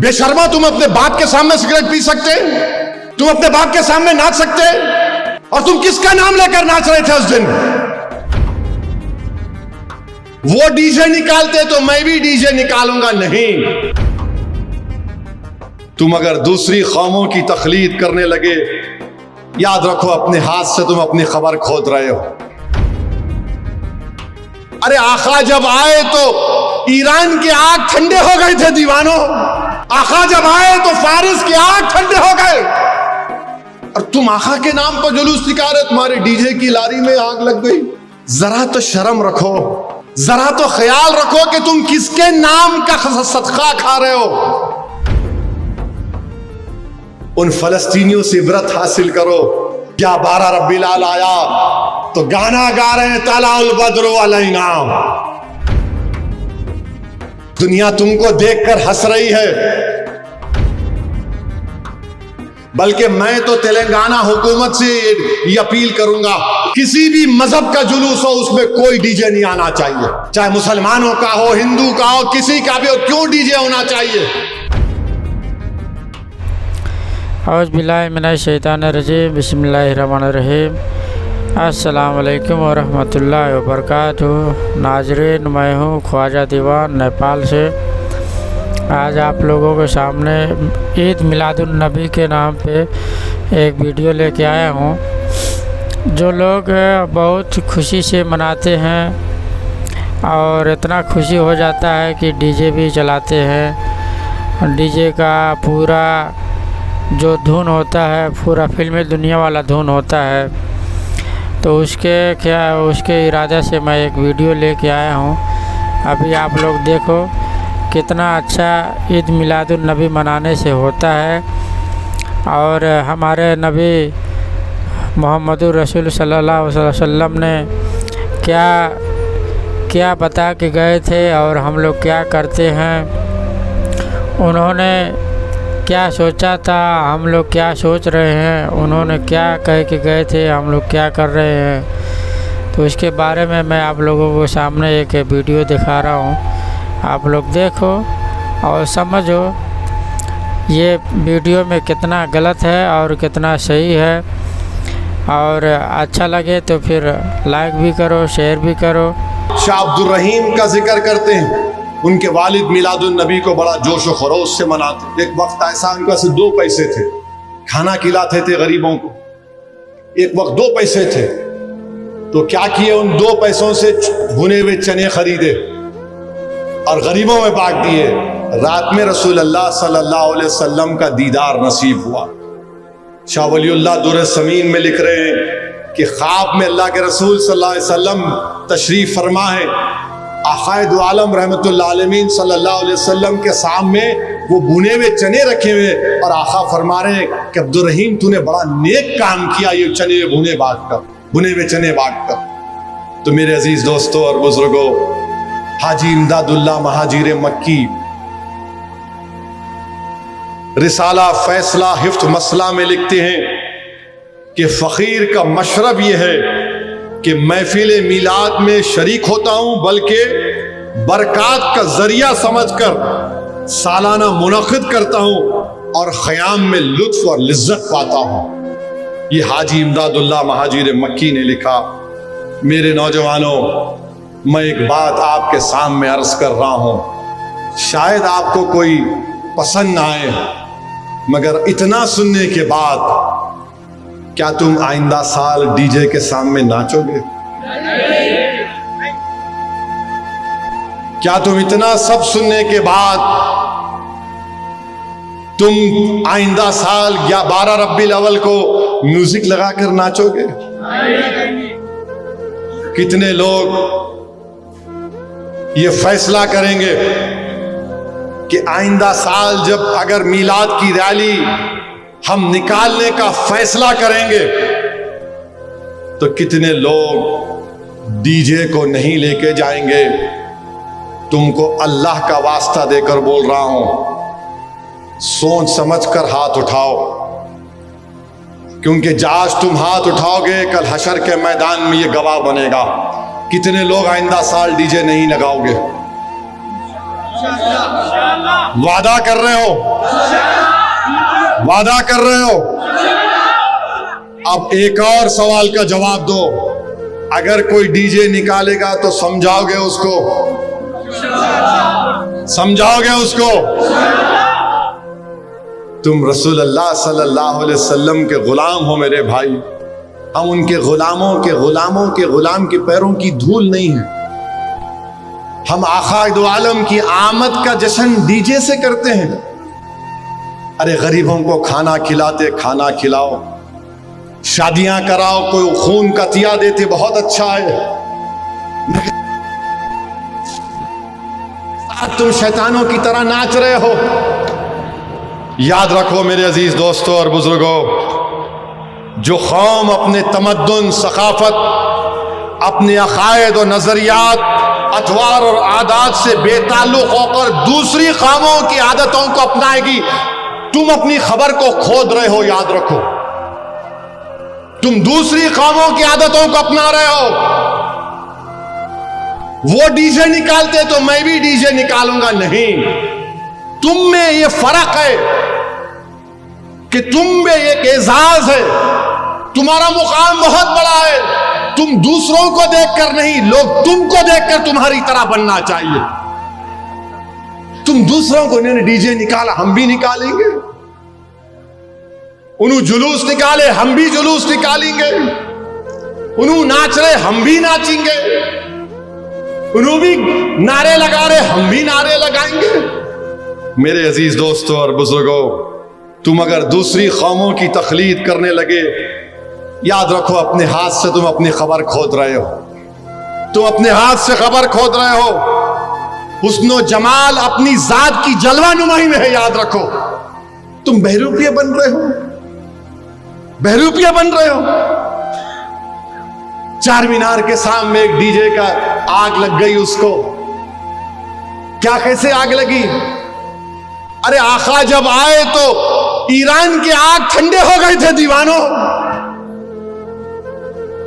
बेशर्मा, तुम अपने बाप के सामने सिगरेट पी सकते, तुम अपने बाप के सामने नाच सकते, और तुम किसका नाम लेकर नाच रहे थे उस दिन? वो डीजे निकालते तो मैं भी डीजे निकालूंगा नहीं। तुम अगर दूसरी कौमों की तकलीद करने लगे, याद रखो अपने हाथ से तुम अपनी खबर खोद रहे हो। अरे आका जब आए तो ईरान के आग ठंडे हो गए थे दीवानों, आका जब आए तो फारिस के आग ठंडे हो गए, और तुम आका के नाम पर जुलूस निकाल रहे, तुम्हारे डीजे की लारी में आग लग गई। जरा तो शर्म रखो, जरा तो ख्याल रखो कि तुम किसके नाम का सदका खा रहे हो। उन फलस्तीनियों से इबरत हासिल करो। क्या 12 रब्बील आल आया तो गाना गा रहे हैं तलाउल बद्रु अलैना। दुनिया तुमको देखकर हंस रही है, बल्कि मैं तो तेलंगाना हुकूमत से ये अपील करूंगा, किसी भी मजहब का जुलूस हो उसमें कोई डीजे नहीं आना चाहिए, चाहे मुसलमानों का हो, हिंदू का हो, किसी का भी हो, क्यों डीजे होना चाहिए? औज़ु बिल्लाहि मिनश शैतानिर रजीम, बिस्मिल्लाहिर रहमानिर रहीम। अस्सलाम वालेकुम व रहमतुल्लाहि व बरकातुहू। नाज़रीन, मैं हूँ ख्वाजा दीवान नेपाल से। आज आप लोगों के सामने ईद मिलादुन नबी के नाम पे एक वीडियो लेके आया हूँ। जो लोग बहुत खुशी से मनाते हैं और इतना खुशी हो जाता है कि डीजे भी चलाते हैं। डीजे का पूरा जो धुन होता है, पूरा फिल्मी दुनिया वाला धुन होता है, तो उसके इरादे से मैं एक वीडियो लेके आया हूँ। अभी आप लोग देखो कितना अच्छा ईद मिलादुन नबी मनाने से होता है। और हमारे नबी मोहम्मदुर रसूल सल्लल्लाहु अलैहि वसल्लम ने क्या बता के गए थे और हम लोग क्या करते हैं, उन्होंने क्या सोचा था, हम लोग क्या सोच रहे हैं, उन्होंने क्या कह के गए थे, हम लोग क्या कर रहे हैं, तो इसके बारे में मैं आप लोगों को सामने एक वीडियो दिखा रहा हूँ। आप लोग देखो और समझो ये वीडियो में कितना गलत है और कितना सही है। और अच्छा लगे तो फिर लाइक भी करो, शेयर भी करो। शाह अब्दुल रहीम का जिक्र करते हैं। उनके वालिद मिलादुन नबी को बड़ा जोश व खरोश से मनाते। एक वक्त ऐसा उनके पास 2 पैसे थे, खाना खिलाते थे गरीबों को। एक वक्त 2 पैसे थे तो क्या किए, उन 2 पैसों से भुने हुए चने खरीदे और गरीबों में बांट दिए। रात में रसूल अल्लाह सल्लल्लाहु अलैहि वसल्लम का दीदार नसीब हुआ। शाह वलीउल्लाह दुर समीन में लिख रहे हैं कि ख्वाब में अल्लाह के रसूल सल्लल्लाहु अलैहि वसल्लम तशरीफ फरमा है। आक़ाए दो आलम रहमतुल्लाह अलैहि सल्लल्लाहु अलैहि वसल्लम के सामने वो भुने हुए चने रखे हुए, और आका फरमा रहे हैं कि अब्दुल रहीम तूने बड़ा नेक काम किया, ये चने भुने हुए चने बांट कर। तो मेरे अजीज दोस्तों और बुजुर्गों, हाजी इमदादुल्लाह महाजिर मक्की रिसाला फैसला हिफ्त मसला में लिखते हैं कि फ़कीर का मशरब ये है कि महफिल मिलाद में शरीक होता हूं, बल्कि बरक़ात का जरिया समझकर सालाना मुनक़िद करता हूं और ख़याम में लुत्फ़ और लिज्जत पाता हूं। ये हाजी इमदादुल्लाह महाजिर मक्की ने लिखा। मेरे नौजवानों, मैं एक बात आपके सामने अर्ज कर रहा हूं, शायद आपको कोई पसंद ना आए, मगर इतना सुनने के बाद क्या तुम आइंदा साल डीजे के सामने नाचोगे? क्या तुम इतना सब सुनने के बाद तुम आइंदा साल या 12 रब्बील अव्वल को म्यूजिक लगाकर नाचोगे? कितने लोग ये फैसला करेंगे कि आइंदा साल जब अगर मिलाद की रैली हम निकालने का फैसला करेंगे तो कितने लोग डीजे को नहीं लेके जाएंगे? तुमको अल्लाह का वास्ता देकर बोल रहा हूं, सोच समझकर हाथ उठाओ, क्योंकि आज तुम हाथ उठाओगे कल हशर के मैदान में ये गवाह बनेगा। कितने लोग आइंदा साल डीजे नहीं लगाओगे? वादा कर रहे हो? वादा कर रहे हो? अब एक और सवाल का जवाब दो। अगर कोई डीजे निकालेगा तो समझाओगे उसको? समझाओगे उसको? तुम रसूल अल्लाह सल्लल्लाहु अलैहि वसल्लम के गुलाम हो मेरे भाई। हम उनके गुलामों के गुलाम के पैरों की धूल नहीं है। हम आका दो आलम की आमद का जश्न डीजे से करते हैं। अरे गरीबों को खाना खिलाते, खाना खिलाओ, शादियां कराओ, कोई खून का तिया देते, बहुत अच्छा है। तुम शैतानों की तरह नाच रहे हो। याद रखो मेरे अजीज दोस्तों और बुजुर्गों, जो कौम अपने तमद्दुन, सकाफत, अपने अकायद और नजरियात, अतवार और आदात से बेताल्लुक होकर दूसरी कौमों की आदतों को अपनाएगी, तुम अपनी खबर को खोद रहे हो। याद रखो, तुम दूसरी कौमों की आदतों को अपना रहे हो। वो डीजे निकालते तो मैं भी डीजे निकालूंगा? नहीं। तुम में ये फर्क है कि तुम में एक एजाज है, तुम्हारा मुकाम बहुत बड़ा है। तुम दूसरों को देखकर नहीं, लोग तुमको देखकर तुम्हारी तरह बनना चाहिए। तुम दूसरों को, इन्होंने डीजे निकाला हम भी निकालेंगे, उन्होंने जुलूस निकाले हम भी जुलूस निकालेंगे, उन्होंने नाच रहे हम भी नाचेंगे, उन्होंने भी नारे लगा रहे हम भी नारे लगाएंगे। मेरे अजीज दोस्तों और बुजुर्गों, तुम अगर दूसरी कौमों की तकलीद करने लगे, याद रखो अपने हाथ से तुम अपनी खबर खोद रहे हो। तुम अपने हाथ से खबर खोद रहे हो। हुस्नो जमाल अपनी जात की जलवा नुमाई में है। याद रखो, तुम बहरूपिया बन रहे हो, बहरूपिया बन रहे हो। चार मीनार के सामने एक डीजे का आग लग गई, उसको क्या, कैसे आग लगी? अरे आका जब आए तो ईरान के आग ठंडे हो गए थे दीवानों।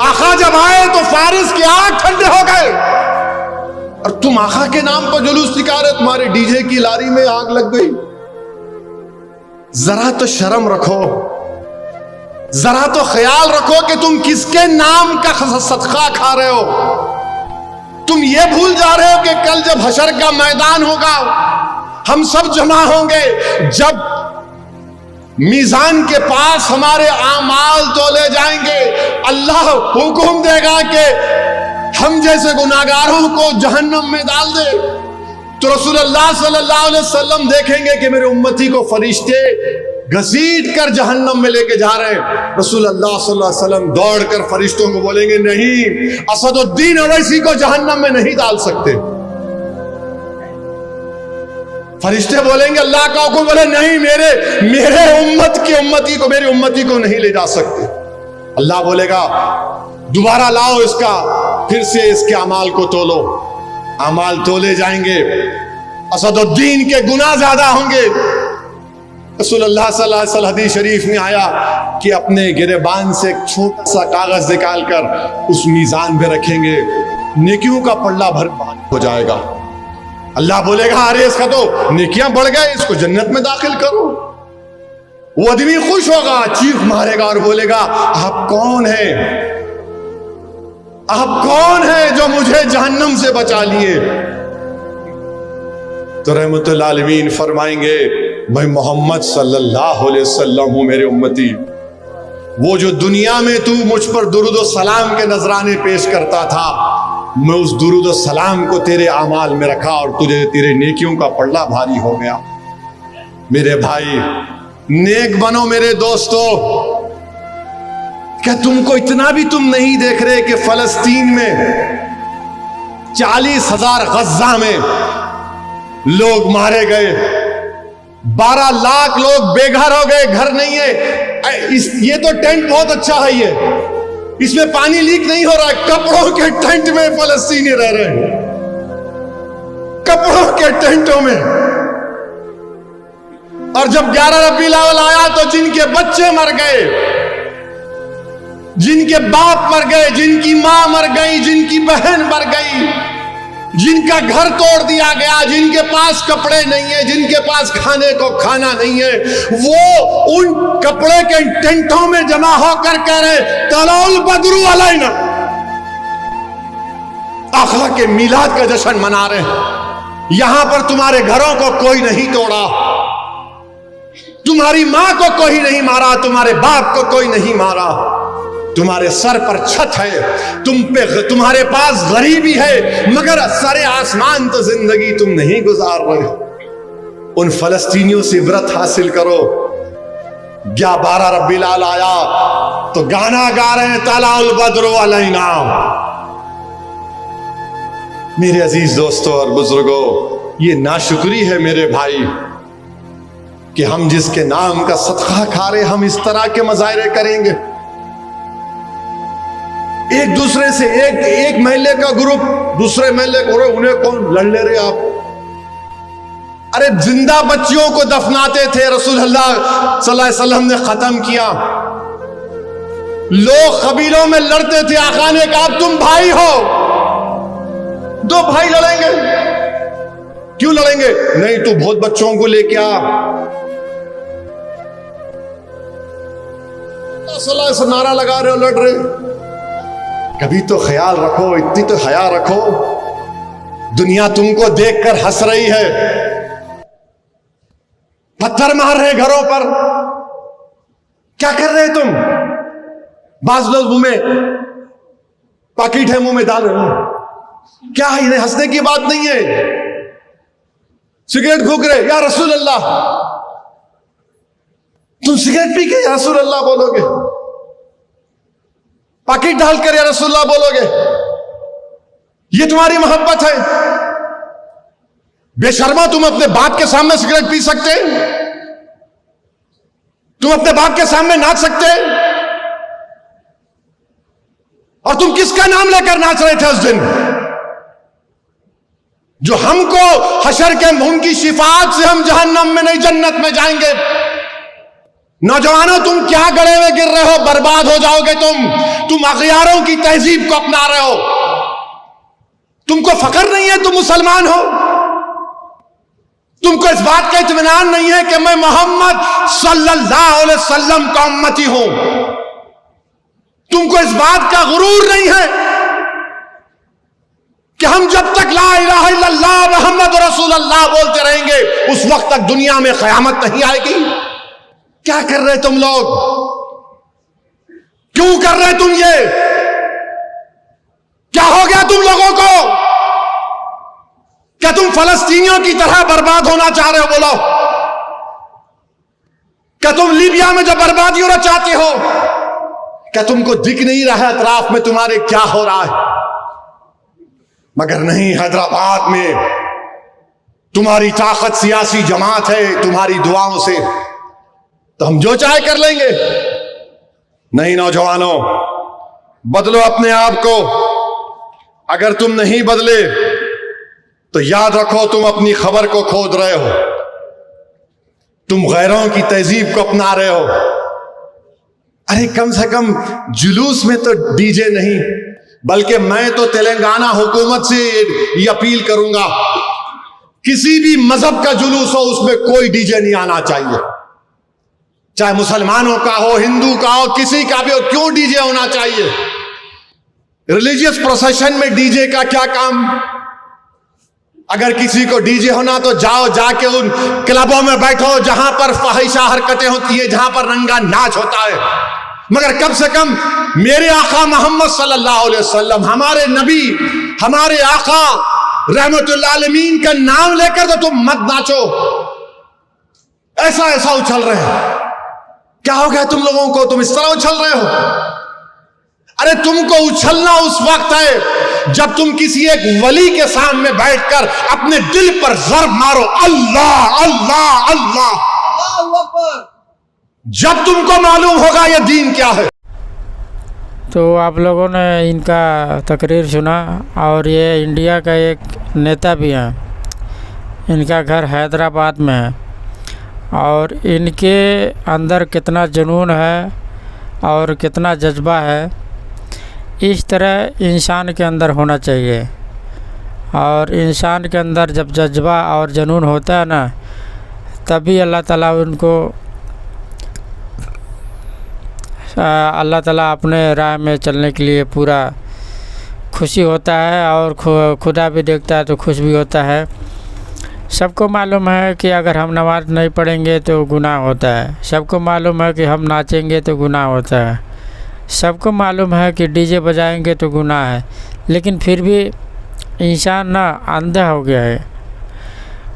आका जब आए तो फारिस के आग ठंडे हो गए, और तुम आका के नाम पर जुलूस निकाले, तुम्हारे डीजे की लारी में आग लग गई। जरा तो शर्म रखो, जरा तो ख्याल रखो कि तुम किसके नाम का सदका खा रहे हो। तुम ये भूल जा रहे हो कि कल जब हशर का मैदान होगा, हम सब जमा होंगे, जब मीजान के पास हमारे आमाल तोले जाएंगे, अल्लाह हुक्म देगा कि हम जैसे गुनाहगारों को जहन्नम में डाल दे, तो रसूलुल्लाह सल्लल्लाहु अलैहि वसल्लम देखेंगे कि मेरे उम्मती को फरिश्ते घसीट कर जहन्नम में लेके जा रहे हैं। रसूलुल्लाह सल्लल्लाहु अलैहि वसल्लम दौड़ कर फरिश्तों को बोलेंगे, नहीं, असदुद्दीन अवैसी को जहन्नम में नहीं डाल सकते। फरिश्ते बोलेंगे, अल्लाह का हुक्म, बोले नहीं, मेरे उम्मती को, मेरी उम्मती को नहीं ले जा सकते। अल्लाह बोलेगा, दोबारा लाओ इसका, फिर से इसके अमाल को तोलो। अमाल तोले जाएंगे, असदुद्दीन के गुनाह ज्यादा होंगे। रसूलुल्लाह सल्लल्लाहु अलैहि वसल्लम हदीस शरीफ में आया कि अपने गिरेबान से एक छोटा सा कागज निकालकर उस मीजान पे रखेंगे, नेकियों का पल्ला भर हो जाएगा। अल्लाह बोलेगा, अरे इसका तो नेकियां बढ़ गए, इसको जन्नत में दाखिल करो। वो आदमी खुश होगा, चीख मारेगा और बोलेगा, आप कौन हैं? आप कौन हैं जो मुझे जहन्नम से बचा लिए? तो रहमतुल आलमीन फरमाएंगे, मैं मोहम्मद सल्लल्लाहु अलैहि वसल्लम हूं, मेरे उम्मती। वो जो दुनिया में तू मुझ पर दुरूद व सलाम के नजराने पेश करता था, मैं उस दुरूद व सलाम को तेरे आमाल में रखा और तुझे तेरे नेकियों का पल्ला भारी हो गया। मेरे भाई, नेक बनो मेरे दोस्तों। क्या तुमको इतना भी तुम नहीं देख रहे कि फलस्तीन में 40,000 गज्जा में लोग मारे गए, 12 लाख लोग बेघर हो गए, घर नहीं है। ये तो टेंट बहुत अच्छा है, ये इसमें पानी लीक नहीं हो रहा है। कपड़ों के टेंट में फलस्तीनी रह रहे हैं, कपड़ों के टेंटों में। और जब 11 रबीउल अव्वल आया तो जिनके बच्चे मर गए, जिनके बाप मर गए, जिनकी मां मर गई, जिनकी बहन मर गई, जिनका घर तोड़ दिया गया, जिनके पास कपड़े नहीं है, जिनके पास खाने को खाना नहीं है, वो उन कपड़े के टेंटों में जमा होकर कह रहे तलाउल बदरू अलैना, आका के मिलाद का जश्न मना रहे हैं। यहां पर तुम्हारे घरों को कोई नहीं तोड़ा, तुम्हारी मां को कोई नहीं मारा, तुम्हारे बाप को कोई नहीं मारा, तुम्हारे सर पर छत है, तुम्हारे पास गरीबी है, मगर सरे आसमान तो जिंदगी तुम नहीं गुजार रहे। उन फलस्तीनियों से इबरत हासिल करो। 12 रब्बील आल आया तो गाना गा रहे हैं तलाउल बद्रु अलैना। मेरे अजीज दोस्तों और बुजुर्गों, ये नाशुक्री है मेरे भाई कि हम जिसके नाम का सदका खा रहे, हम इस तरह के मजाहरे करेंगे। एक दूसरे से एक महल्ले का ग्रुप दूसरे महल्ले को, उन्हें कौन लड़ ले रहे आप? अरे जिंदा बच्चियों को दफनाते थे, रसूलुल्लाह सल्लल्लाहु अलैहि वसल्लम ने खत्म किया। लोग कबीलों में लड़ते थे, आका ने कहा तुम भाई हो, दो भाई लड़ेंगे, क्यों लड़ेंगे? नहीं तू बहुत बच्चों को लेके आ। से नारा लगा रहे हो, लड़ रहे। कभी तो ख्याल रखो, इतनी तो हया रखो। दुनिया तुमको देखकर हंस रही है, पत्थर मार रहे घरों पर। क्या कर रहे तुम? बाज लोग मुंह में पाकिट है, मुंह में डाल रहे हो। क्या है? इन्हें हंसने की बात नहीं है। सिगरेट फूक रहे, या रसूल अल्लाह, तुम सिगरेट पी के या रसूल अल्लाह बोलोगे? पाकिट डालकर या रसूल अल्लाह बोलोगे? ये तुम्हारी मोहब्बत है? बेशर्मा, तुम अपने बाप के सामने सिगरेट पी सकते? तुम अपने बाप के सामने नाच सकते? और तुम किसका नाम लेकर नाच रहे थे उस दिन, जो हमको हशर के उनकी शिफात से हम जहन्नम में नहीं जन्नत में जाएंगे? नौजवानों, तुम क्या गड़े में गिर रहे हो? बर्बाद हो जाओगे तुम अगयारों की तहजीब को अपना रहे हो। तुमको फख्र नहीं है तुम मुसलमान हो? तुमको इस बात का इत्मीनान नहीं है कि मैं मोहम्मद सल्लल्लाहु अलैहि वसल्लम का उम्मती हूं? तुमको इस बात का गुरूर नहीं है कि हम जब तक ला इलाहा इल्लल्लाह मुहम्मद रसूलुल्लाह बोलते रहेंगे उस वक्त तक दुनिया में क़यामत नहीं आएगी? क्या कर रहे तुम लोग? क्यों कर रहे तुम ये? क्या हो गया तुम लोगों को? क्या तुम फलस्तीनियों की तरह बर्बाद होना चाह रहे हो? बोलो, क्या तुम लीबिया में जो बर्बादी होना चाहते हो? क्या तुमको दिख नहीं रहा है अतराफ में तुम्हारे क्या हो रहा है? मगर नहीं, हैदराबाद में तुम्हारी ताकत सियासी जमात है, तुम्हारी दुआओं से तो हम जो चाहे कर लेंगे। नहीं नौजवानों, बदलो अपने आप को। अगर तुम नहीं बदले तो याद रखो तुम अपनी खबर को खोद रहे हो, तुम गैरों की तहजीब को अपना रहे हो। अरे कम से कम जुलूस में तो डीजे नहीं, बल्कि मैं तो तेलंगाना हुकूमत से ये अपील करूंगा, किसी भी मजहब का जुलूस हो उसमें कोई डीजे नहीं आना चाहिए, चाहे मुसलमानों का हो, हिंदू का हो, किसी का भी हो। क्यों डीजे होना चाहिए? रिलीजियस प्रोसेशन में डीजे का क्या काम? अगर किसी को डीजे होना तो जाओ, जाके उन क्लबों में बैठो जहां पर फहिशा हरकतें होती है, जहां पर रंगा नाच होता है। मगर कम से कम मेरे आका मोहम्मद सल्लल्लाहु अलैहि वसल्लम, हमारे नबी, हमारे आका रहमतुल्लाह आलमीन का नाम लेकर तो तुम मत नाचो। ऐसा उछल रहे हैं। क्या हो गया तुम लोगों को? तुम इस तरह उछल रहे हो। अरे तुमको उछलना उस वक्त है जब तुम किसी एक वली के सामने बैठकर अपने दिल पर ज़र्ब मारो, अल्लाह अल्लाह अल्लाह। जब तुमको मालूम होगा ये दीन क्या है। तो आप लोगों ने इनका तकरीर सुना, और ये इंडिया का एक नेता भी हैं, इनका घर हैदराबाद में है, और इनके अंदर कितना जुनून है और कितना जज्बा है, इस तरह इंसान के अंदर होना चाहिए। और इंसान के अंदर जब जज्बा और जुनून होता है ना, तभी अल्लाह ताला उनको अल्लाह ताला अपने राह में चलने के लिए पूरा खुशी होता है, और खुदा भी देखता है तो खुश भी होता है। सबको मालूम है कि अगर हम नमाज़ नहीं पढ़ेंगे तो गुनाह होता है, सबको मालूम है कि हम नाचेंगे तो गुनाह होता है, सबको मालूम है कि डीजे बजाएंगे तो गुनाह है, लेकिन फिर भी इंसान ना अंधा हो गया है।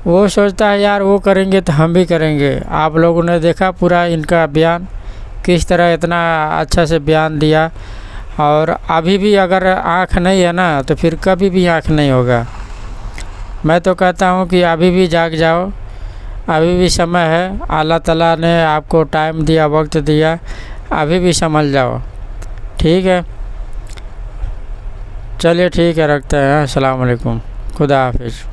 वो सोचता है यार वो करेंगे तो हम भी करेंगे। आप लोगों ने देखा पूरा इनका बयान, किस तरह इतना अच्छा से बयान दिया। और अभी भी अगर आँख नहीं है ना तो फिर कभी भी आँख नहीं होगा। मैं तो कहता हूँ कि अभी भी जाग जाओ, अभी भी समय है। अल्लाह ताला ने आपको टाइम दिया, वक्त दिया, अभी भी संभल जाओ। ठीक है, चलिए ठीक है, रखते हैं। अस्सलाम वालेकुम, खुदा हाफिज़।